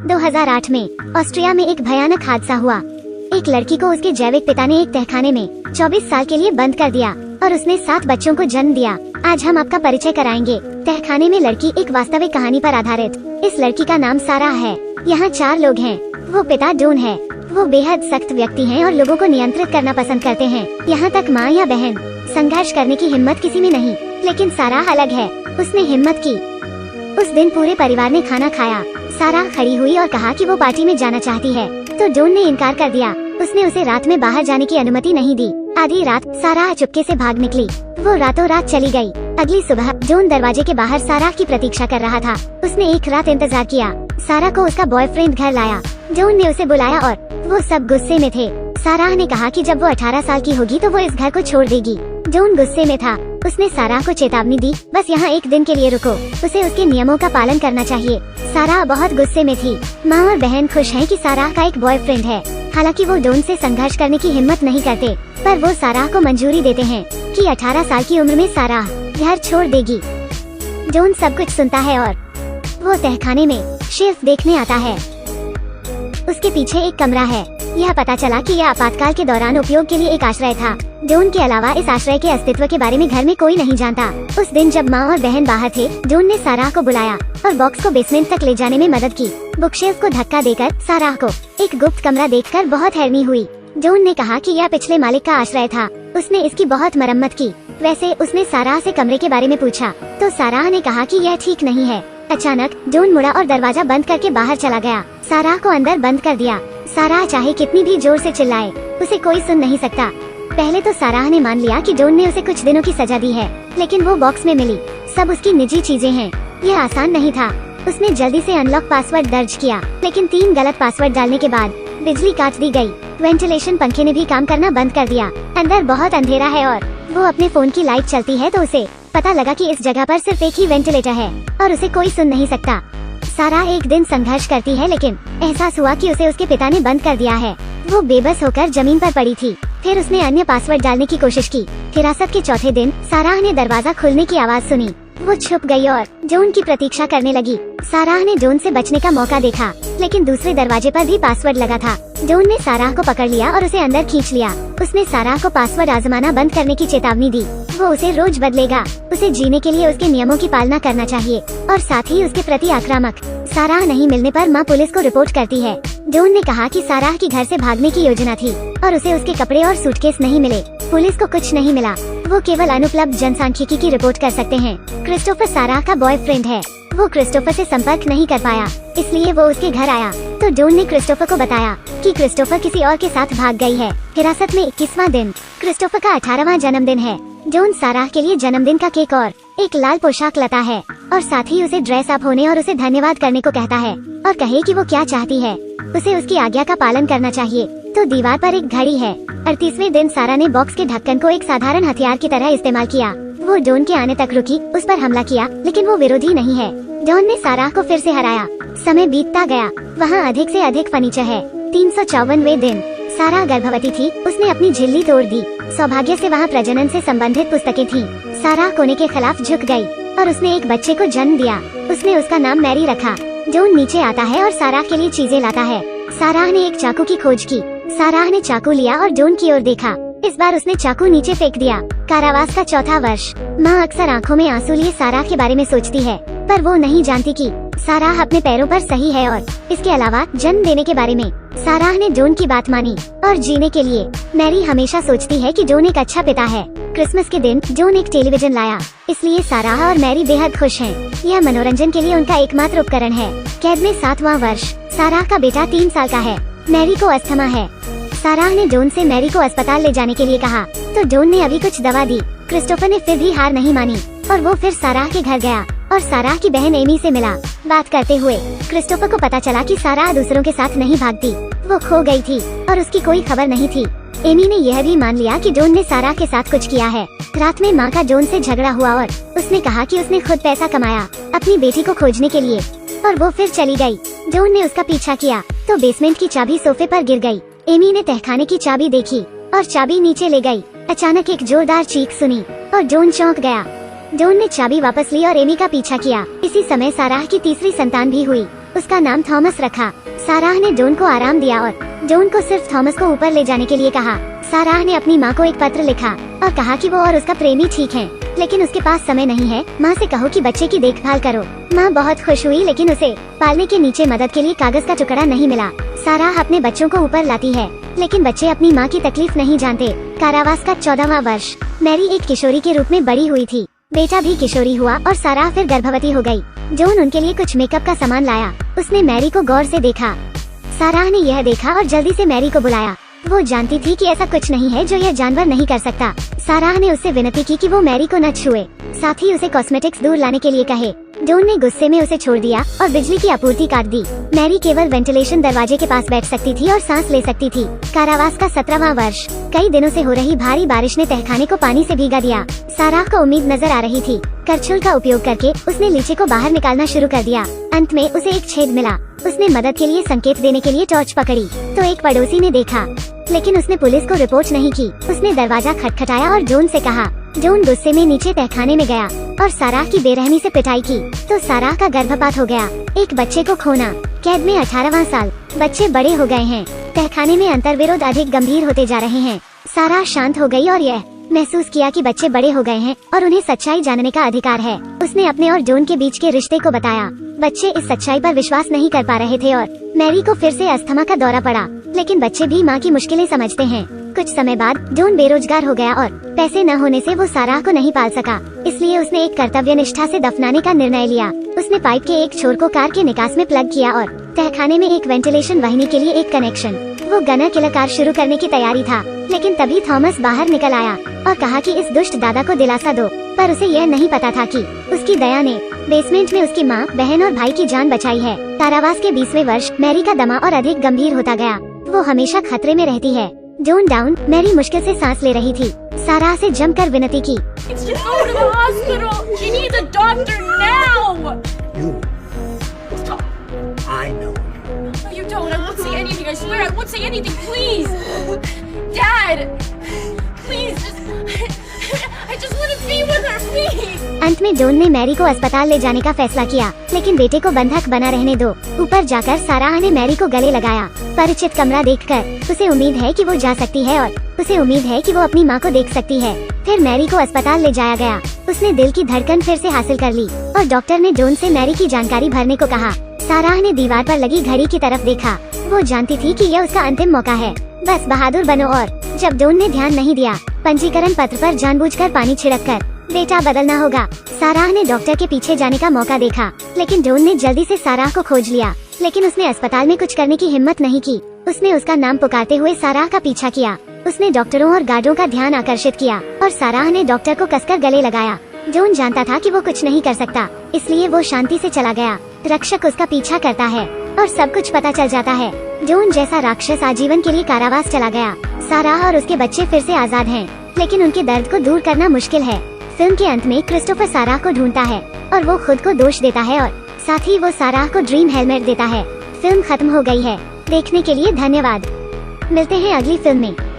2008 में ऑस्ट्रिया में एक भयानक हादसा हुआ। एक लड़की को उसके जैविक पिता ने एक तहखाने में 24 साल के लिए बंद कर दिया और उसने 7 बच्चों को जन्म दिया। आज हम आपका परिचय कराएंगे तहखाने में लड़की, एक वास्तविक कहानी पर आधारित। इस लड़की का नाम सारा है। यहाँ 4 लोग हैं। वो पिता डोन है। वो बेहद सख्त व्यक्ति हैं और लोगों को नियंत्रित करना पसंद करते हैं। यहाँ तक माँ या बहन। संघर्ष करने की हिम्मत किसी में नहीं, लेकिन सारा अलग है। उसने हिम्मत की। उस दिन पूरे परिवार ने खाना खाया। सारा खड़ी हुई और कहा कि वो पार्टी में जाना चाहती है, तो डोन ने इनकार कर दिया। उसने उसे रात में बाहर जाने की अनुमति नहीं दी। आधी रात सारा चुपके से भाग निकली। वो रातों रात चली गई। अगली सुबह डोन दरवाजे के बाहर सारा की प्रतीक्षा कर रहा था। उसने एक रात इंतजार किया। सारा को उसका बॉयफ्रेंड घर लाया। डोन ने उसे बुलाया और वो सब गुस्से में थे। सारा ने कहा कि जब वो 18 साल की होगी तो वो इस घर को छोड़ देगी। डोन गुस्से में था। उसने सारा को चेतावनी दी, बस यहाँ एक दिन के लिए रुको, उसे उसके नियमों का पालन करना चाहिए। सारा बहुत गुस्से में थी। माँ और बहन खुश हैं कि सारा का एक बॉयफ्रेंड है। हालांकि वो डोन से संघर्ष करने की हिम्मत नहीं करते, पर वो सारा को मंजूरी देते हैं कि 18 साल की उम्र में सारा घर छोड़ देगी। डोन सब कुछ सुनता है और वो तहखाने में शेल्फ देखने आता है। उसके पीछे एक कमरा है। यह पता चला कि यह आपातकाल के दौरान उपयोग के लिए एक आश्रय था। डोन के अलावा इस आश्रय के अस्तित्व के बारे में घर में कोई नहीं जानता। उस दिन जब माँ और बहन बाहर थे, डोन ने सारा को बुलाया और बॉक्स को बेसमेंट तक ले जाने में मदद की। बुकशेल्फ को धक्का देकर सारा को एक गुप्त कमरा देखकर बहुत हैरानी हुई। डोन ने कहा कि यह पिछले मालिक का आश्रय था। उसने इसकी बहुत मरम्मत की। वैसे उसने सारा से कमरे के बारे में पूछा तो सारा ने कहा कि यह ठीक नहीं है। अचानक डोन मुड़ा और दरवाजा बंद करके बाहर चला गया। सारा को अंदर बंद कर दिया। सारा चाहे कितनी भी जोर से चिल्लाए, उसे कोई सुन नहीं सकता। पहले तो सारा ने मान लिया कि डोन ने उसे कुछ दिनों की सजा दी है, लेकिन वो बॉक्स में मिली सब उसकी निजी चीजें हैं। यह आसान नहीं था। उसने जल्दी से अनलॉक पासवर्ड दर्ज किया, लेकिन 3 गलत पासवर्ड डालने के बाद बिजली काट दी गई। वेंटिलेशन पंखे ने भी काम करना बंद कर दिया। अंदर बहुत अंधेरा है और वो अपने फोन की लाइट चलती है तो उसे पता लगा कि इस जगह पर सिर्फ एक ही वेंटिलेटर है और उसे कोई सुन नहीं सकता। सारा एक दिन संघर्ष करती है, लेकिन एहसास हुआ कि उसे उसके पिता ने बंद कर दिया है। वो बेबस होकर जमीन पर पड़ी थी। फिर उसने अन्य पासवर्ड डालने की कोशिश की। हिरासत के चौथे दिन सारा ने दरवाजा खुलने की आवाज सुनी। वो छुप गई और डोन की प्रतीक्षा करने लगी। सारा ने डोन से बचने का मौका देखा, लेकिन दूसरे दरवाजे पर भी पासवर्ड लगा था। डोन ने सारा को पकड़ लिया और उसे अंदर खींच लिया। उसने सारा को पासवर्ड आजमाना बंद करने की चेतावनी दी। वो उसे रोज बदलेगा। उसे जीने के लिए उसके नियमों की पालना करना चाहिए और साथ ही उसके प्रति आक्रामक। सारा नहीं मिलने पर माँ पुलिस को रिपोर्ट करती है। डोन ने कहा कि सारा की घर से भागने की योजना थी और उसे उसके कपड़े और सूटकेस नहीं मिले। पुलिस को कुछ नहीं मिला। वो केवल अनुपलब्ध जनसांख्यिकी की रिपोर्ट कर सकते हैं। क्रिस्टोफर सारा का बॉयफ्रेंड है। वो क्रिस्टोफर से संपर्क नहीं कर पाया, इसलिए वो उसके घर आया तो डोन ने क्रिस्टोफर को बताया कि क्रिस्टोफर किसी और के साथ भाग गई है। हिरासत में 21वां दिन। क्रिस्टोफर का 18वां जन्मदिन है। डोन सारा के लिए जन्मदिन का केक और एक लाल पोशाक लाता है और साथ ही उसे ड्रेस अप होने और उसे धन्यवाद करने को कहता है और कहे कि वो क्या चाहती है। उसे उसकी आज्ञा का पालन करना चाहिए। तो दीवार पर एक घड़ी है। 38वें दिन सारा ने बॉक्स के ढक्कन को एक साधारण हथियार की तरह इस्तेमाल किया। वो डोन के आने तक रुकी, उस पर हमला किया, लेकिन वो विरोधी नहीं है। डोन ने सारा को फिर से हराया। समय बीतता गया। वहाँ अधिक से अधिक फर्नीचर है। 354वें दिन। सारा गर्भवती थी। उसने अपनी झिल्ली तोड़ दी। सौभाग्य से वहाँ प्रजनन से संबंधित पुस्तकें थीं। सारा कोने के खिलाफ झुक गई और उसने एक बच्चे को जन्म दिया। उसने उसका नाम मैरी रखा। डोन नीचे आता है और सारा के लिए चीजें लाता है। सारा ने एक चाकू की खोज की। सारा ने चाकू लिया और डोन की ओर देखा। इस बार उसने चाकू नीचे फेंक दिया। कारावास का 4था वर्ष। माँ अक्सर आंखों में आंसू लिए सारा के बारे में सोचती है, पर वो नहीं जानती कि सारा अपने पैरों पर सही है और इसके अलावा जन्म देने के बारे में सारा ने डोन की बात मानी और जीने के लिए। मैरी हमेशा सोचती है कि डोन एक अच्छा पिता है। क्रिसमस के दिन डोन एक टेलीविजन लाया, इसलिए सारा और मैरी बेहद खुश हैं। यह मनोरंजन के लिए उनका एकमात्र उपकरण है। कैद में 7वां वर्ष। सारा का बेटा 3 साल का है। मैरी को अस्थमा है। सारा ने डोन से मैरी को अस्पताल ले जाने के लिए कहा, तो डोन ने अभी कुछ दवा दी। क्रिस्टोफर ने फिर भी हार नहीं मानी और वो फिर सारा के घर गया और सारा की बहन एमी से मिला। बात करते हुए क्रिस्टोफर को पता चला कि सारा दूसरों के साथ नहीं भागती, वो खो गई थी और उसकी कोई खबर नहीं थी। एमी ने यह भी मान लिया कि डोन ने सारा के साथ कुछ किया है। रात में माँ का डोन से झगड़ा हुआ और उसने कहा कि उसने खुद पैसा कमाया अपनी बेटी को खोजने के लिए और वो फिर चली गई। डोन ने उसका पीछा किया तो बेसमेंट की चाबी सोफे पर गिर गई। एमी ने तहखाने की चाबी देखी और चाबी नीचे ले गई। अचानक एक जोरदार चीख सुनी और डोन चौंक गया। डोन ने चाबी वापस ली और एमी का पीछा किया। इसी समय सारा की तीसरी संतान भी हुई। उसका नाम थॉमस रखा। साराह ने डॉन को आराम दिया और डॉन को सिर्फ थॉमस को ऊपर ले जाने के लिए कहा। साराह ने अपनी माँ को एक पत्र लिखा और कहा कि वो और उसका प्रेमी ठीक हैं, लेकिन उसके पास समय नहीं है। माँ से कहो कि बच्चे की देखभाल करो। माँ बहुत खुश हुई, लेकिन उसे पालने के नीचे मदद के लिए कागज का टुकड़ा नहीं मिला। साराह अपने बच्चों को ऊपर लाती है, लेकिन बच्चे अपनी माँ की तकलीफ नहीं जानते। कारावास का 14वां वर्ष। मैरी एक किशोरी के रूप में बड़ी हुई थी। बेटा भी किशोरी हुआ और साराह फिर गर्भवती हो गई। जॉन उनके लिए कुछ मेकअप का सामान लाया। उसने मैरी को गौर से देखा। साराह ने यह देखा और जल्दी से मैरी को बुलाया। वो जानती थी कि ऐसा कुछ नहीं है जो यह जानवर नहीं कर सकता। साराह ने उससे विनती की कि वो मैरी को न छुए, साथ ही उसे कॉस्मेटिक्स दूर लाने के लिए कहे। जॉन ने गुस्से में उसे छोड़ दिया और बिजली की आपूर्ति काट दी। मैरी केवल वेंटिलेशन दरवाजे के पास बैठ सकती थी और सांस ले सकती थी। कारावास का 17वां वर्ष। कई दिनों से हो रही भारी बारिश ने तहखाने को पानी से भीगा दिया। साराह को उम्मीद नजर आ रही थी। करछुल का उपयोग करके उसने लीची को बाहर निकालना शुरू कर दिया। अंत में उसे एक छेद मिला। उसने मदद के लिए संकेत देने के लिए टॉर्च पकड़ी तो एक पड़ोसी ने देखा, लेकिन उसने पुलिस को रिपोर्ट नहीं की। उसने दरवाजा खटखटाया और जॉन से कहा। जॉन गुस्से में नीचे तहखाने में गया और साराह की बेरहमी से पिटाई की तो साराह का गर्भपात हो गया। एक बच्चे को खोना। कैद में 18वां साल। बच्चे बड़े हो गए हैं। तहखाने में अंतर्विरोध अधिक गंभीर होते जा रहे हैं। साराह शांत हो गई और यह महसूस किया कि बच्चे बड़े हो गए हैं और उन्हें सच्चाई जानने का अधिकार है। उसने अपने और जॉन के बीच के रिश्ते को बताया। बच्चे इस सच्चाई पर विश्वास नहीं कर पा रहे थे और मैरी को फिर से अस्थमा का दौरा पड़ा, लेकिन बच्चे भी माँ की मुश्किलें समझते हैं। कुछ समय बाद जॉन बेरोजगार हो गया और पैसे न होने से वो साराह को नहीं पाल सका, इसलिए उसने एक कर्तव्य निष्ठा से दफनाने का निर्णय लिया। उसने पाइप के एक छोर को कार के निकास में प्लग किया और तहखाने में एक वेंटिलेशन वाहिनी के लिए एक कनेक्शन। वो गनर किलर कार शुरू करने की तैयारी था, लेकिन तभी थॉमस बाहर निकल आया और कहा कि इस दुष्ट दादा को दिलासा दो, पर उसे यह नहीं पता था कि उसकी दया ने बेसमेंट में उसकी माँ, बहन और भाई की जान बचाई है। कारावास के 20वें वर्ष। मैरी का दमा और अधिक गंभीर होता गया। वो हमेशा खतरे में रहती है। John down. मैरी मुश्किल से सांस ले रही थी। साराह से जमकर विनती की। अंत में जॉन ने मैरी को अस्पताल ले जाने का फैसला किया, लेकिन बेटे को बंधक बना रहने दो। ऊपर जाकर साराह ने मैरी को गले लगाया। परिचित कमरा देखकर उसे उम्मीद है कि वो जा सकती है और उसे उम्मीद है कि वो अपनी माँ को देख सकती है। फिर मैरी को अस्पताल ले जाया गया। उसने दिल की धड़कन फिर से हासिल कर ली और डॉक्टर ने जॉन से मैरी की जानकारी भरने को कहा। साराह ने दीवार पर लगी घड़ी की तरफ देखा। वो जानती थी कि यह उसका अंतिम मौका है। बस बहादुर बनो। और जब जॉन ने ध्यान नहीं दिया, पंजीकरण पत्र पर जानबूझकर पानी छिड़ककर बेटा बदलना होगा। साराह ने डॉक्टर के पीछे जाने का मौका देखा, लेकिन जॉन ने जल्दी से साराह को खोज लिया, लेकिन उसने अस्पताल में कुछ करने की हिम्मत नहीं की। उसने उसका नाम पुकारते हुए साराह का पीछा किया। उसने डॉक्टरों और गार्डों का ध्यान आकर्षित किया और साराह ने डॉक्टर को कसकर गले लगाया। जॉन जानता था कि वो कुछ नहीं कर सकता, इसलिए वो शांति से चला गया। रक्षक उसका पीछा करता है और सब कुछ पता चल जाता है। जॉन जैसा राक्षस आजीवन के लिए कारावास चला गया। साराह और उसके बच्चे फिर से आजाद हैं, लेकिन उनके दर्द को दूर करना मुश्किल है। फिल्म के अंत में क्रिस्टोफर साराह को ढूंढता है और वो खुद को दोष देता है और साथ ही वो साराह को ड्रीम हेलमेट देता है। फिल्म खत्म हो गई है। देखने के लिए धन्यवाद। मिलते हैं अगली फिल्म में।